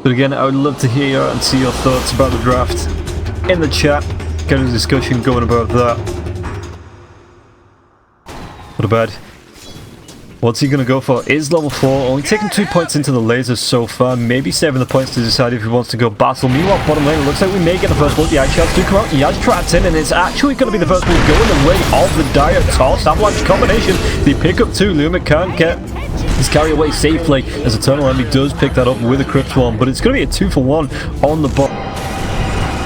But again, I would love to hear and see your thoughts about the draft in the chat. Get a discussion going about that. What about? What's he going to go for? Is level 4, only taking 2 points into the lasers so far. Maybe saving the points to decide if he wants to go battle. Meanwhile, bottom lane, it looks like we may get the first one. The ice shots do come out. Yaj trapped in, and it's actually going to be the first one going the way of the dire toss. Avalanche combination. They pick up 2. LeumiK can't get his carry away safely, as EternaLEnVy does pick that up with a Crypt Swarm. But it's going to be a 2-for-1 on the bot.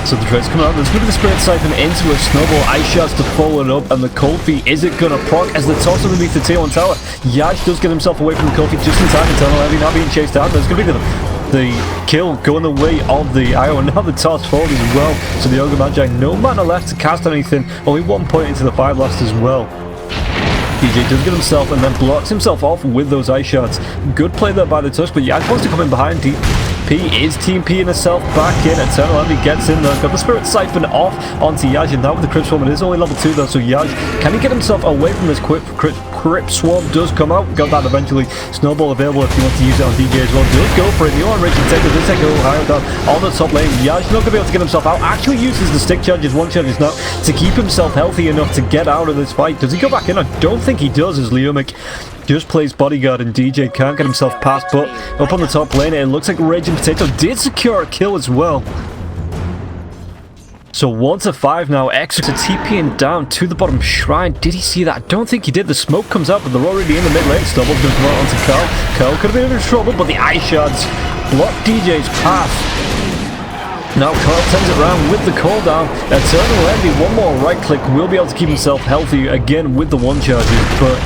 So the trade's coming out. There's going to be the Spirit Siphon into a snowball. Ice shots to follow it up, and the Cold Feet, is it going to proc as the toss underneath the tier 1 tower? Yaj does get himself away from the Cold Feet just in time. EternaLEnVy now being chased down. There's going to be the kill going the way of the Ohaiyo, and now the toss falls as well. So the Ogre Magi, no mana left to cast anything. Only 1 point into the Fire Blast as well. DJ does get himself and then blocks himself off with those ice shots. Good play there by the Tusk, but Yaj wants to come in behind. P is Team P-ing herself back in. EternaLEnVy gets in there. Got the Spirit Siphon off onto Yaj, and now with the Crypt Swarm, it is only level 2 though, so Yaj, can he get himself away from this Crypt Swarm? Does come out. Got that eventually. Snowball available if you want to use it on DJ as well. Does go for it. The on-raging taker does take a little higher down on the top lane. Yaj not going to be able to get himself out. Actually uses the stick charges, 1 charges now, to keep himself healthy enough to get out of this fight. Does he go back in? I don't think he does, as LeumiK just plays bodyguard, and DJ can't get himself past. But up on the top lane, it looks like Raging Potato did secure a kill as well. So 1-5 now. Execration TPing down to the bottom shrine. Did he see that? I don't think he did. The smoke comes out, but they're already in the mid lane. Stubble's going to come out onto Karl. Karl could have been in trouble, but the ice shards block DJ's path. Now Karl turns it around with the cooldown. EternaLEnVy, 1 more right click, will be able to keep himself healthy again with the 1 charges, but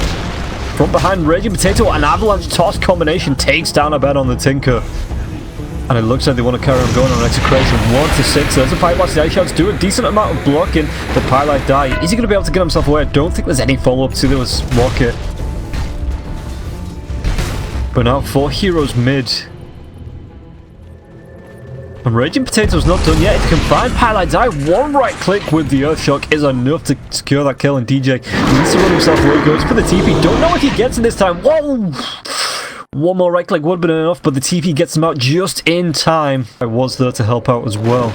from behind, Raging Potato, an Avalanche toss combination takes down Abed on the Tinker. And it looks like they want to carry on going on Execration. 1-6. There's a Fire Blast. The ice shots do a decent amount of blocking. The pieliedie, is he going to be able to get himself away? I don't think there's any follow-up to this rocket. But now 4 heroes mid. And Raging Potato's not done yet. If you can find pieliedie, 1 right click with the Earthshock is enough to secure that kill, and DJ needs to run himself away. Goes for the TP. Don't know if he gets it this time. Whoa! 1 more right click would have been enough, but the TP gets him out just in time. I was there to help out as well.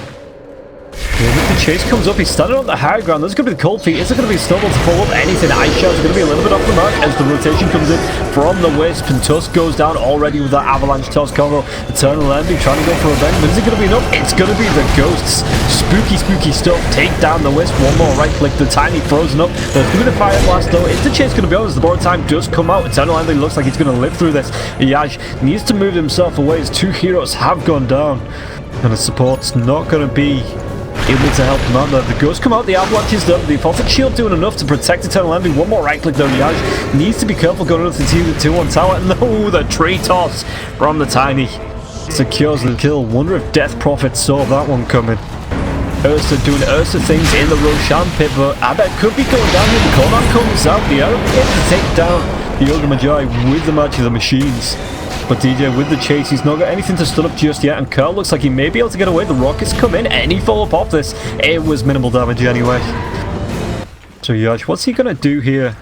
The chase comes up, he's standing on the high ground. There's going to be the Cold Feet. Is there going to be a snowball to follow up anything? Ice Shot's going to be a little bit off the mark as the rotation comes in from the Wisp, and Tusk goes down already with that Avalanche toss combo. EternaLEnVy trying to go for a bend, but is it going to be enough? It's going to be the Ghosts. Spooky stuff. Take down the Wisp. 1 more right click. The Tiny frozen up. There's going to be the Fire Blast though. Is the chase going to be on as the borrowed time does come out? EternaLEnVy looks like he's going to live through this. Yaj needs to move himself away as 2 heroes have gone down, and the support's not going to be able to help him out there. The Ghosts come out, the Avalanche is done, the Aphotic Shield doing enough to protect EternaLEnVy. 1 more right click though. Yaj needs to be careful going into the 2-1 tower. No, the tree toss from the Tiny secures the kill. Wonder if Death Prophet saw that one coming. Ursa doing Ursa things in the Roshan pit, but Abed could be going down here. The cooldown comes out, the arrow to take down the Ogre Magi with the Match of the Machines. But DJ with the chase, he's not got anything to stun up just yet, and Karl looks like he may be able to get away. The rockets come in, any follow-up off this, it was minimal damage anyway. So Yaj, what's he gonna do here?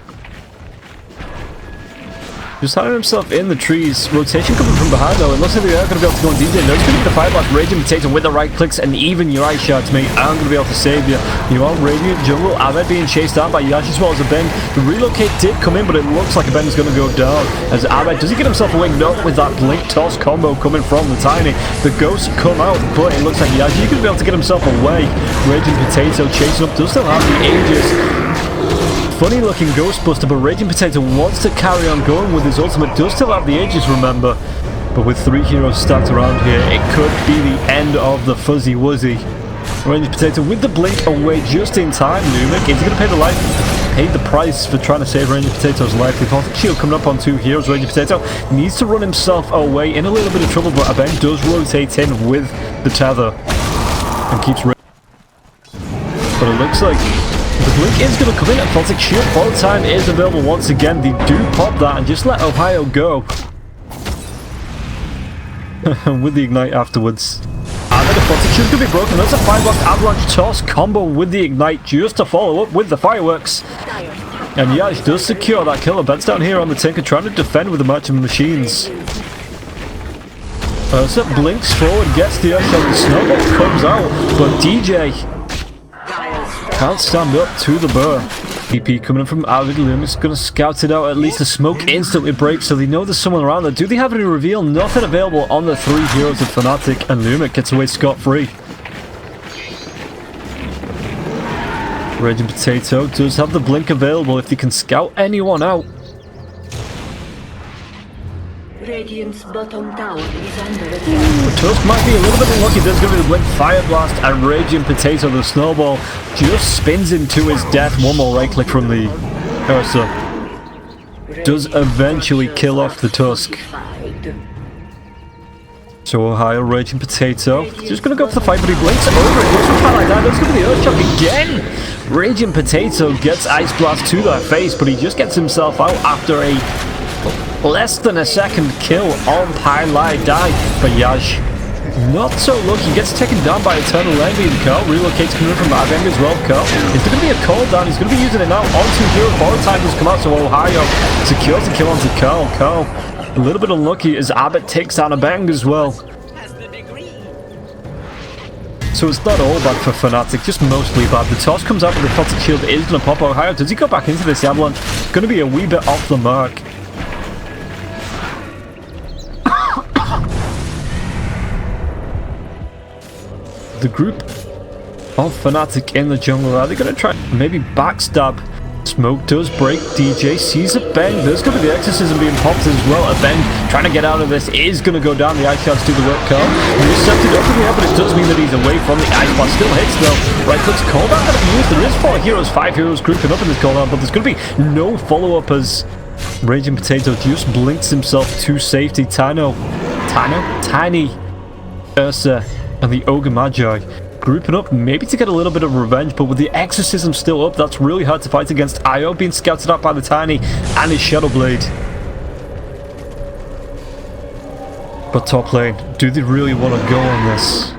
Just hiding himself in the trees. Rotation coming from behind though. It looks like they are going to be able to go on DJ. No, it's going to be the Fire Blast. Raging Potato with the right clicks, and even your ice shots, mate, aren't going to be able to save you. You are Radiant Jungle. Abed being chased down by Yash as well as Abeng. The relocate did come in, but it looks like Abeng's going to go down. As Abed, does he get himself away? No, with that Blink Toss combo coming from the Tiny. The Ghosts come out, but it looks like Yash, he's going to be able to get himself away. Raging Potato chasing up, does still have the Aegis. Funny looking Ghostbuster, but Raging Potato wants to carry on going with his ultimate. Does still have the Aegis, remember. But with 3 heroes stacked around here, it could be the end of the Fuzzy Wuzzy. Raging Potato with the blink away just in time. LeumiK, is he going to pay the price for trying to save Raging Potato's life? The Aphotic Shield coming up on 2 heroes. Raging Potato needs to run himself away, in a little bit of trouble, but Abeng does rotate in with the tether and keeps. But it looks like the blink is going to come in. Aphotic Shield for the time is available once again. They do pop that and just let Ohaiyo go. With the Ignite afterwards. And then Aphotic Shield could be broken. There's a Fire Blast Avalanche Toss combo with the Ignite just to follow up with the Fireworks. And Yaj does secure that kill. Abed's down here on the Tinker trying to defend with the Match of Machines. Ursa blinks forward, gets the Earth shot, the snowball comes out, but DJ can't stand up to the burr. TP coming in from Abed. LeumiK's gonna scout it out. At least the smoke instantly breaks, so they know there's someone around there. Do they have any reveal? Nothing available on the three heroes of Fnatic, and LeumiK gets away scot-free. Raging Potato does have the blink available if they can scout anyone out. Radiant's bottom tower is under attack. Tusk might be a little bit unlucky. There's going to be the blink, Fire Blast, and Raging Potato. The snowball just spins him to his death. One more right click from the Ursa. Does eventually kill off the Tusk. So Ohaiyo, Raging Potato, just going to go for the fight, but he blinks over it. Goes for like that. That's going to be the Earth Shock again. Raging Potato gets Ice Blast to the face, but he just gets himself out after a less than a second kill on pieliedie. But Yaj, not so lucky. Gets taken down by EternaLEnVy, and Karl relocates coming in from Abeng as well. Karl is going to be a call down. He's going to be using it now onto Hero. Borrow time has come out, so Ohaiyo secures the kill onto Karl. Karl a little bit unlucky as Abed takes down Abeng as well. So it's not all bad for Fnatic, just mostly bad. The toss comes out, but the Fnatic shield is going to pop. Ohaiyo, does he go back into this? Avalanche going to be a wee bit off the mark. The group of Fnatic in the jungle, are they going to try maybe backstab? Smoke does break. DJ sees Abeng. There's going to be the exorcism being popped as well. Abeng trying to get out of this is going to go down. The ice shards do the work. Karl intercepted up in the air, but it does mean that he's away from the ice blast. Still hits though. Right clicks cooldown going to be used. There is 4 heroes, 5 heroes grouping up in this cooldown, but there's going to be no follow-up as Raging Potato just blinks himself to safety. Tiny Ursa and the Ogre Magi grouping up, maybe to get a little bit of revenge, but with the exorcism still up, that's really hard to fight against. Io being scouted out by the Tiny and his Shadow Blade. But top lane, do they really want to go on this?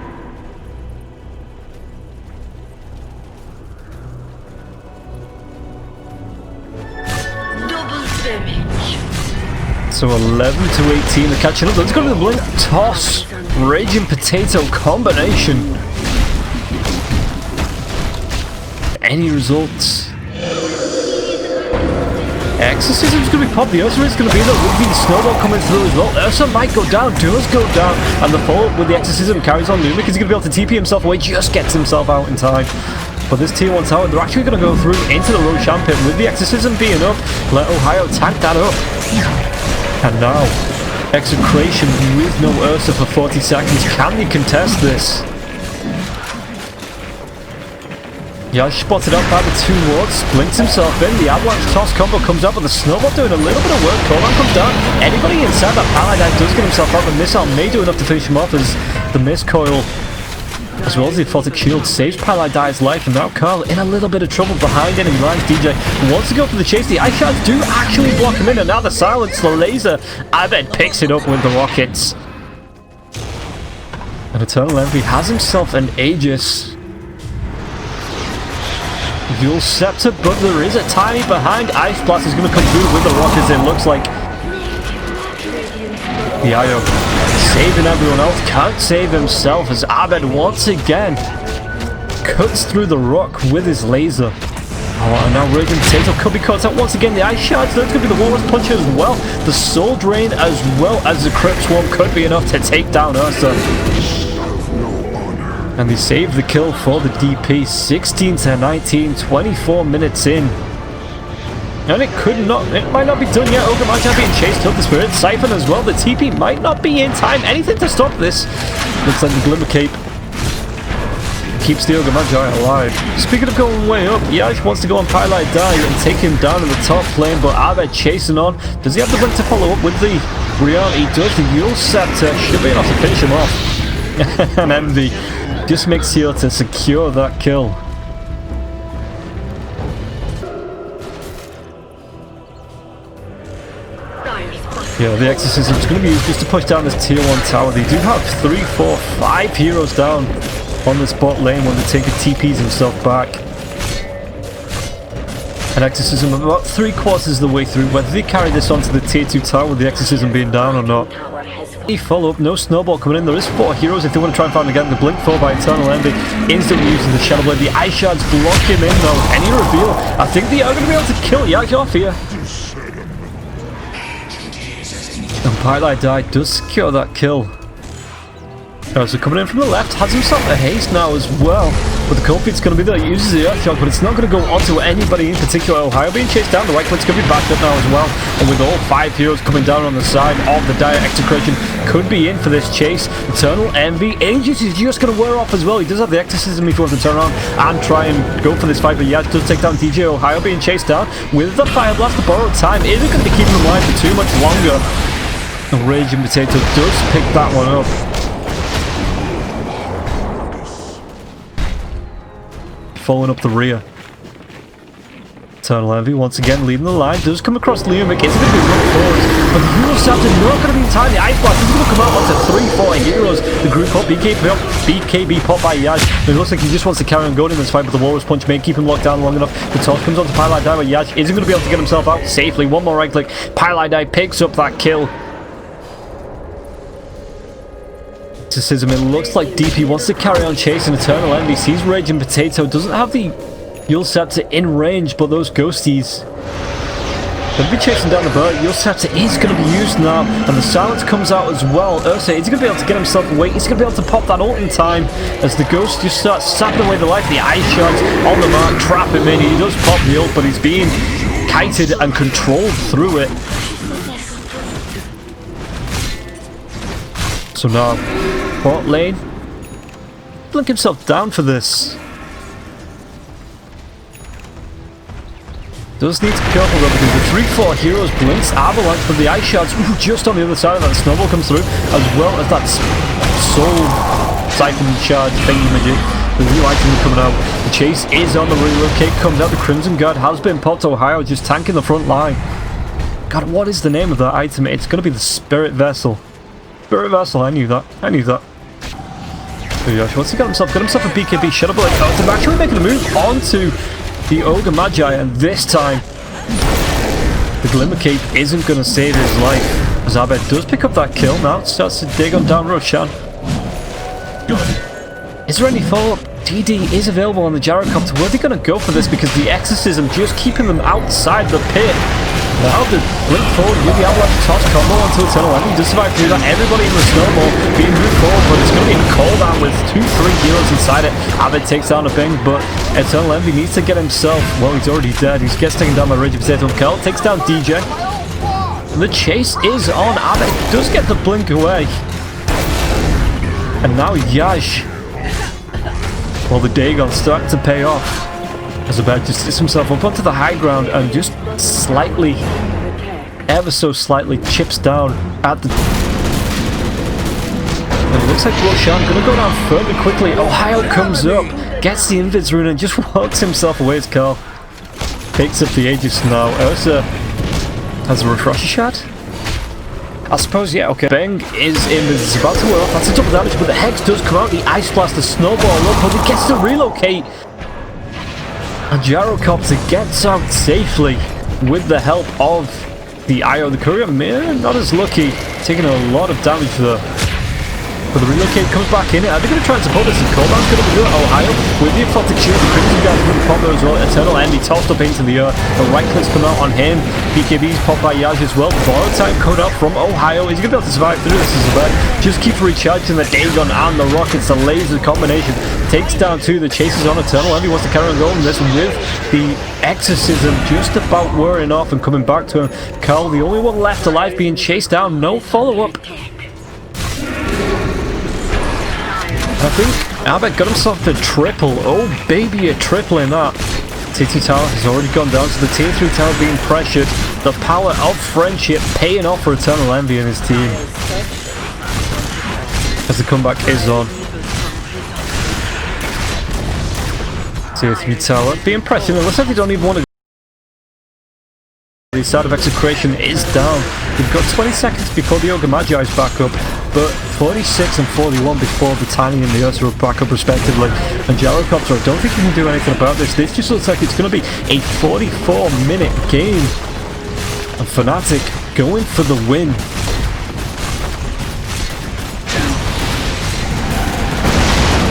Double damage. So 11 to 18, they're catching up. Let's go to the blink. Toss. Raging Potato combination. Any results? Exorcism's going to be popped. The Ursa is going to be there with the snowball coming through as well. Ursa might go down, does go down, and the follow-up with the Exorcism carries on. LeumiK is going to be able to TP himself away, just gets himself out in time. But this tier 1 tower, they're actually going to go through into the Roshan pit with the Exorcism being up. Let Ohaiyo tank that up. And now, Execration with no Ursa for 40 seconds. Can they contest this? Yeah, spotted out by the 2 wards, blinks himself in, the avalanche toss combo comes out, but the snowball doing a little bit of work. Cooldown comes down, anybody inside that pieliedie does get himself out. The missile may do enough to finish him off as the mist coil, as well as the Fnatic shield, saves pieliedie's life, and now Karl in a little bit of trouble behind enemy lines. DJ wants to go for the chase, the ice shards do actually block him in, and now the silence, the laser, Abed picks it up with the rockets. And EternaLEnVy has himself an Aegis. Dual Scepter, but there is a Tiny behind. Ice Blast is going to come through with the rockets, it looks like. The Io saving everyone else, can't save himself as Abed once again cuts through the rock with his laser. Oh, and now Raging Potato could be caught out once again. The Ice Shards, that's going to be the Walrus Puncher as well. The Soul Drain as well as the Crypt Swarm could be enough to take down Ursa. And they save the kill for the DP. 16 to 19, 24 minutes in. And it might not be done yet. Ogre Magi being chased up the Spirit Siphon as well. The TP might not be in time. Anything to stop this. Looks like the Glimmer Cape keeps the Ogre Magi alive. Speaking of going way up, Yash wants to go on pieliedie and take him down in the top lane, but Abed chasing on. Does he have the blink to follow up with the Brian? He does. The Yule Scepter should be enough to finish him off. And Envy just makes sure to secure that kill. Yeah, the Exorcism is going to be used just to push down this tier 1 tower. They do have 3, 4, 5 heroes down on this bot lane when the Tinker TPs himself back. And Exorcism about 3/4 of the way through. Whether they carry this onto the tier 2 tower with the Exorcism being down or not, Follow-up, no snowball coming in. There is 4 heroes if they want to try and find again. The blink 4 by EternaLEnVy, instantly using the Shadow Blade. The Ice Shards block him in though. Any reveal? I think they are going to be able to kill Yash off here. And pieliedie does secure that kill. So coming in from the left, has himself a haste now as well. But the cold feet's going to be there, uses the Earth Shock, but it's not going to go onto anybody in particular. Ohaiyo being chased down, the right click's going to be backed up now as well. And with all 5 heroes coming down on the side of the Dire, Execration could be in for this chase. EternaLEnVy, Aegis is just going to wear off as well. He does have the Exorcism if he wants to turn around and try and go for this fight, but Yash does take down DJ. Ohaiyo being chased down with the Fire Blast. The borrowed time isn't going to be keeping him alive for too much longer. And Raging Potato does pick that one up. Following up the rear. EternaLEnVy once again leading the line. Does come across LeumiK. It's going to be run forward. But the Eurosabs are not going to be in time. The Ice Blast is going to come out onto 3-4 heroes. The group up. BKB pop by Yash. It looks like he just wants to carry on going in this fight, but the Walrus Punch may keep him locked down long enough. The toss comes onto pieliedie, but Yash isn't going to be able to get himself out safely. One more right click. pieliedie picks up that kill. It looks like DP wants to carry on chasing EternaLEnVy. Sees Raging Potato, doesn't have the Eulceptor in range, but those ghosties going to be chasing down the bird. Eulceptor is going to be used now, and the silence comes out as well. Ursa is going to be able to get himself away. He's going to be able to pop that ult in time as the ghost just starts sapping away the life. The Ice Shards on the mark, trap him in. He does pop the ult, but he's being kited and controlled through it. So now bot lane, blink himself down for this. Does need to be careful though, because the 3-4 heroes blinks avalanche, but the Ice Shards just on the other side of that. Snowball comes through, as well as that soul siphon shard thingy-majig. The new item coming out. The chase is on the relocate, comes out. The Crimson Guard has been popped. Ohaiyo just tanking the front line. God, what is the name of that item? It's going to be the Spirit Vessel. Spirit Vessel, I knew that. So Yash, once he got himself a BKB Shadow Blade out, and actually making a move onto the Ogre Magi, and this time the Glimmer Cape isn't going to save his life, as Abed does pick up that kill. Now starts to dig on down Roshan. Is there any follow-up? DD is available on the Gyrocopter. Were they going to go for this, because the Exorcism just keeping them outside the pit? Now the blink forward with the avalanche toss combo onto EternaLEnVy. Does survive through that. Everybody in the snowball being moved forward, but it's going to be a call down with 2-3 heroes inside it. Abed takes down Abeng, but EternaLEnVy needs to get himself, well, he's already dead. He gets taken down by Raging Potato. Karl takes down DJ. And the chase is on. Abed does get the blink away. And now Yash. Well, the Dagon starting to pay off, as Abed just sits himself up onto the high ground and just slightly, ever so slightly, chips down at the... And it looks like Roshan going to go down further quickly. Ohaiyo comes up, gets the Invis rune and just walks himself away as Karl picks up the Aegis now. Ursa has a Refresher Shard? I suppose, yeah, okay. Abeng is in, it's about to wear off. That's a double damage, but the Hex does come out. The Ice Blast, the Snowball up, but he gets to relocate. And Gyrocopter gets out safely with the help of the Io. The Courier, man, not as lucky. Taking a lot of damage there. But the relocate comes back in. Are they going to try and support this? The cooldown's going to be good. Ohaiyo with the Aphotic Shield. The Crimson Guard's going to pop there as well. EternaLEnVy tossed up into the air. The right clicks come out on him. BKB's popped by Yash as well. Borrowed time code out from Ohaiyo. Is he going to be able to survive through this? Is bad. Just keeps recharging the Dagon and the Rockets. The laser combination takes down 2. The chase is on EternaLEnVy. Wants to carry on going this with the Exorcism just about wearing off and coming back to him. Karl, the only one left alive, being chased down. No follow-up. I think Abed got himself the triple. Oh baby, a triple in that. T2 tower has already gone down, so the tier 3 tower being pressured. The power of friendship paying off for EternaLEnVy and his team, as the comeback is on. Tier 3 tower being pressured. It looks like they don't even want to. The side of Execration is down. We've got 20 seconds before the Ogre Magi is back up, but 46 and 41 before the Tiny and the Ursa are back up respectively. And Gyrocopter, I don't think you can do anything about this. This just looks like it's going to be a 44-minute game. And Fnatic going for the win.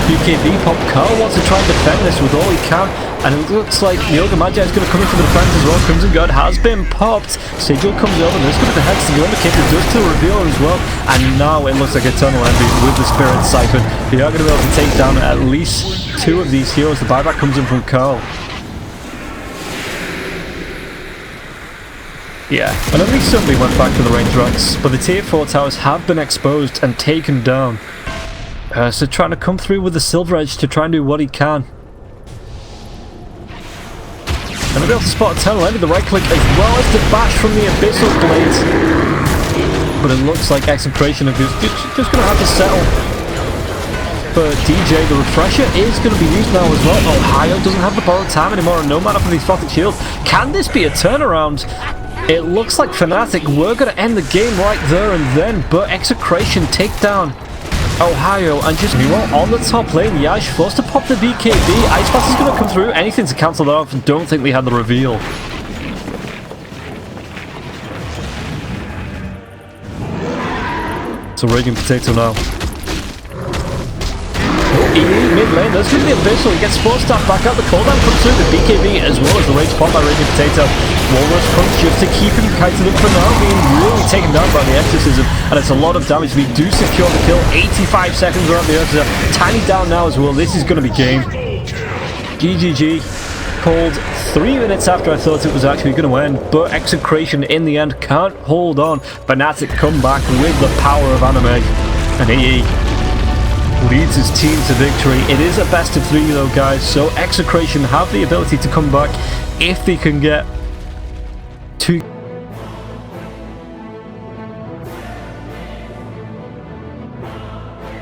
BKB pop. Karl wants to try and defend this with all he can, and it looks like Yoga Magi is going to come in for the defense as well. Crimson Guard has been popped. Sigil comes over, and there's going to be the heads to the underkick. It does to the reveal as well, and now it looks like EternaLEnVy with the Spirit Siphon. They are going to be able to take down at least 2 of these heroes. The buyback comes in from Karl. Yeah, and at least somebody went back to the range rocks, but the tier 4 towers have been exposed and taken down. So trying to come through with the Silver Edge to try and do what he can. And they'll be able to spot EternaLEnVy, the right click, as well as the bash from the Abyssal Blades. But it looks like Execration is just going to have to settle. But DJ, the refresher is going to be used now as well. Ohaiyo doesn't have the borrowed time anymore, and no matter for these Fnatic shields. Can this be a turnaround? It looks like Fnatic were going to end the game right there and then, but Execration take down Ohaiyo, and just meanwhile on the top lane, Yash forced to pop the BKB. Ice Blast is going to come through, anything to cancel that off. Don't think they had the reveal. So Raging Potato now. Mid lane, there's going to be a Abyssal. He gets Sport Staff back out. The cooldown comes through the BKB as well as the Rage Pop by Raging Potato. Walrus Punch just to keep him kited up for now, being really taken down by the Exorcism, and it's a lot of damage. We do secure the kill. 85 seconds around the Earth. Tiny down now as well. This is going to be game. GGG. Called 3 minutes after I thought it was actually going to end, but Execration in the end can't hold on. Fnatic come back with the power of anime, and EE leads his team to victory. It is a best of 3 though, guys, so Execration have the ability to come back if they can get